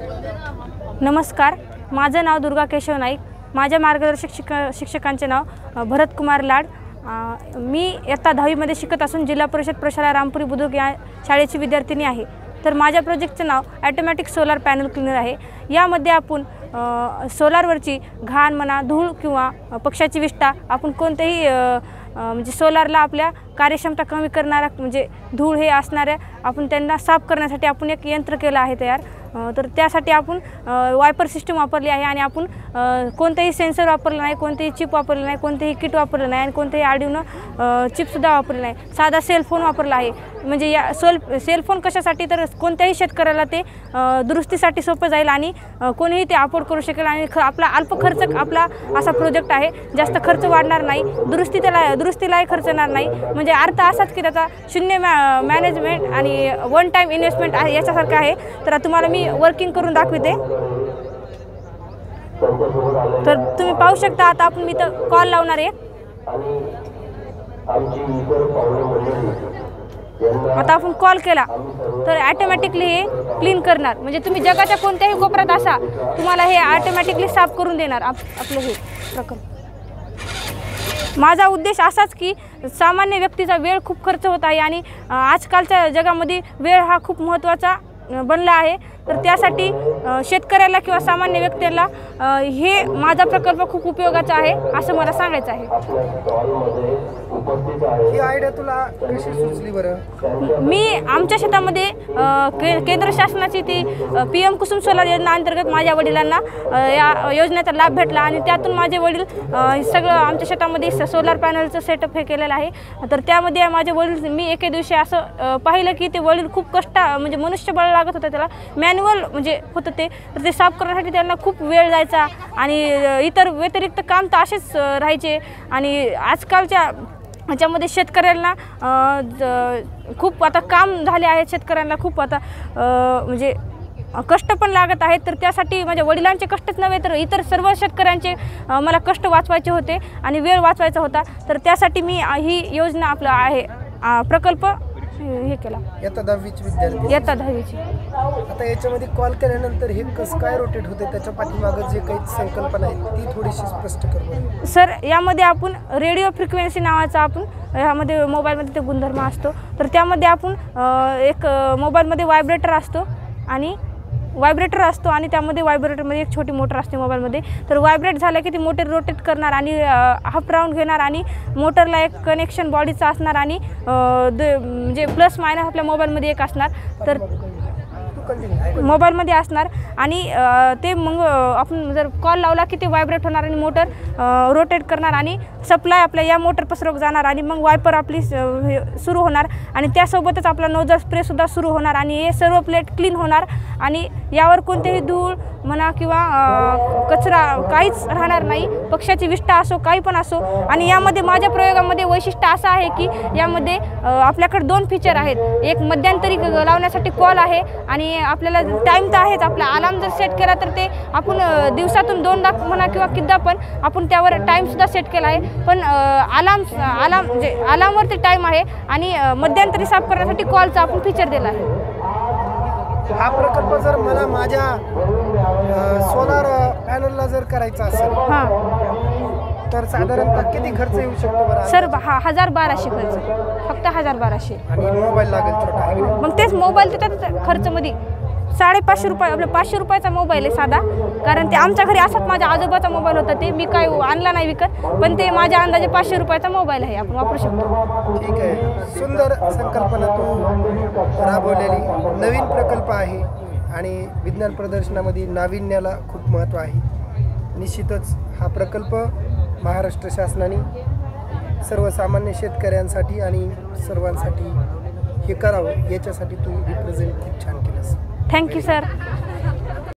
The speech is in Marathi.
नमस्कार, माझं नाव दुर्गा केशव नाईक. माझ्या मार्गदर्शक शिक्षकांचे नाव भरत कुमार लाड. मी इयत्ता 10वी मध्ये शिकत असून जिल्हा परिषद प्रशाला रामपुरी बुद्रुक या शाळेची विद्यार्थिनी आहे. तर माझ्या प्रोजेक्टचे नाव ऑटोमॅटिक सोलार पॅनल क्लीनर आहे. यामध्ये आपण सोलारवरची घाण म्हणा, धूळ किंवा पक्ष्याची विष्ठा आपण कोणतेही म्हणजे सोलारला आपल्या कार्यक्षमता कमी करणारा म्हणजे धूळ हे असणाऱ्या आपण त्यांना साफ करण्यासाठी आपण एक यंत्र केलं आहे तयार. तर त्यासाठी आपण वायपर सिस्टम वापरली आहे आणि आपण कोणतेही सेन्सर वापरलं नाही, कोणतेही चिप वापरलं नाही, कोणतेही किट वापरलं नाही आणि कोणतेही आर्डिनो चिपसुद्धा वापरलं नाही. साधा सेलफोन वापरला आहे. म्हणजे या सेलफोन कशासाठी, तर कोणत्याही शेतकऱ्याला ते दुरुस्तीसाठी सोपं जाईल आणि कोणीही ते अफोर्ड करू शकेल आणि आपला अल्प खर्च आपला असा प्रोजेक्ट आहे. जास्त खर्च वाढणार नाही, दुरुस्तीलाही खर्च येणार नाही. म्हणजे अर्थ असाच की त्याचा शून्य मॅनेजमेंट आणि वन टाईम इन्व्हेस्टमेंट आहे याच्यासारखं आहे. तर तुम्हाला मी वर्किंग करून दाखवते. तर तुम्ही पाहू शकता. आता आपण मी तर कॉल लावणार आहे. आता आपण कॉल केला तर ऑटोमॅटिकली हे क्लीन करणार. म्हणजे तुम्ही जगाच्या कोणत्याही कोपऱ्यात असा तुम्हाला हे ऑटोमॅटिकली साफ करून देणार आपलं हे प्रकल्प. माझा उद्देश असाच की सामान्य व्यक्तीचा वेळ खूप खर्च होत आहे आणि आजकालच्या जगामध्ये वेळ हा खूप महत्त्वाचा बनला आहे. तर त्यासाठी शेतकऱ्याला किंवा सामान्य व्यक्तीला हे माझा प्रकल्प खूप उपयोगाचा आहे असं मला सांगायचं आहे. ही आयडिया तुला कशी सुचली बरं? मी आमच्या शेतामध्ये केंद्र शासनाची ती PM कुसुम सोलार योजना अंतर्गत माझ्या वडिलांना या योजनेचा लाभ भेटला आणि त्यातून माझे वडील सगळं आमच्या शेतामध्ये सोलार पॅनलचं सेटअप हे केलेलं आहे. तर त्यामध्ये माझे वडील मी एके दिवशी असं पाहिलं की ते वडील खूप म्हणजे मनुष्यबळ लागत होतं, त्याला मॅन्युअल म्हणजे होतं ते. तर ते साफ करण्यासाठी त्यांना खूप वेळ जायचा आणि इतर व्यतिरिक्त काम तर असेच राहायचे. आणि आजकालच्या ह्याच्यामध्ये शेतकऱ्यांना खूप आता काम झाले आहे. शेतकऱ्यांना खूप आता म्हणजे कष्ट पण लागत आहेत. तर त्यासाठी माझ्या वडिलांचे कष्टच नव्हे तर इतर सर्व शेतकऱ्यांचे मला कष्ट वाचवायचे होते आणि वेळ वाचवायचा होता. तर त्यासाठी मी ही योजना आपलं आहे प्रकल्प हे केला. इयत्ता 10वीची विद्यार्थी, इयत्ता 10वीची. आता याच्यामध्ये कॉल केल्यानंतर हे कसं काय रोटेट होते, त्याच्या पाठीमागं जे काही संकल्पना आहे ती थोडीशी स्पष्ट कर. सर, यामध्ये आपण रेडिओ फ्रिक्वेन्सी नावाचा आपण यामध्ये मोबाईलमध्ये ते गुणधर्म असतो. तर त्यामध्ये आपण एक मोबाईलमध्ये व्हायब्रेटर असतो आणि त्यामध्ये व्हायब्रेटरमध्ये एक छोटी मोटर असते मोबाईलमध्ये. तर व्हायब्रेट झालं की ती मोटर रोटेट करणार आणि हाफ राऊंड घेणार आणि मोटरला एक कनेक्शन बॉडीचं असणार आणि म्हणजे प्लस मायनस आपल्या मोबाईलमध्ये एक असणार. तर मोबाईलमध्ये असणार आणि ते मग आपण जर कॉल लावला की ते व्हायब्रेट होणार आणि मोटर रोटेट करणार आणि सप्लाय आपल्या या मोटर पसरत जाणार आणि मग वायपर आपली सुरू होणार आणि त्यासोबतच आपला नोजल स्प्रेसुद्धा सुरू होणार आणि हे सर्व प्लेट क्लीन होणार आणि यावर कोणतेही धूळ म्हणा किंवा कचरा काहीच राहणार नाही. पक्ष्याची विष्ठा असो काही पण असो. आणि यामध्ये माझ्या प्रयोगामध्ये वैशिष्ट्य असं आहे की यामध्ये आपल्याकडे 2 फीचर आहेत. एक मध्यंतरी लावण्यासाठी कॉल आहे आणि आपल्याला टाईम तर आहेच. आपला अलार्म जर सेट केला तर ते आपण दिवसातून 2दा म्हणा किंवा कितीदा पण आपण त्यावर टाईमसुद्धा सेट केला आहे. पण अलार्म म्हणजे अलार्मवरती टाईम आहे आणि मध्यंतरी साफ करण्यासाठी कॉलचा आपण फीचर दिला आहे. हा प्रकल्प जर मला माझ्या सोलार पॅनलला जर करायचा असेल तर साधारणतः किती खर्च येऊ शकतो बरं? सर 1200 खर्च, फक्त 1200. आणि मोबाईल लागेल छोटा आहे. मग तेच मोबाईल त्याच्यात खर्चमध्ये 550 रुपये आपला 500 रुपयाचा मोबाईल आहे साधा. कारण ते आमच्या घरी असाच माझ्या आजोबाचा मोबाईल होता, ते मी काय आणला नाही विकत, पण ते माझ्या अंदाजे 500 रुपयाचा मोबाईल आहे, आपण वापरू शकतो. ठीक आहे. सुंदर संकल्पना तू राबवलेली नवीन प्रकल्प आहे आणि विज्ञान प्रदर्शनामध्ये नाविन्याला खूप महत्त्व आहे. निश्चितच हा प्रकल्प महाराष्ट्र शासनाने सर्वसामान्य शेतकऱ्यांसाठी आणि सर्वांसाठी हे करावं याच्यासाठी तू रिप्रेझेंट खूप छान केलंस. Thank you sir.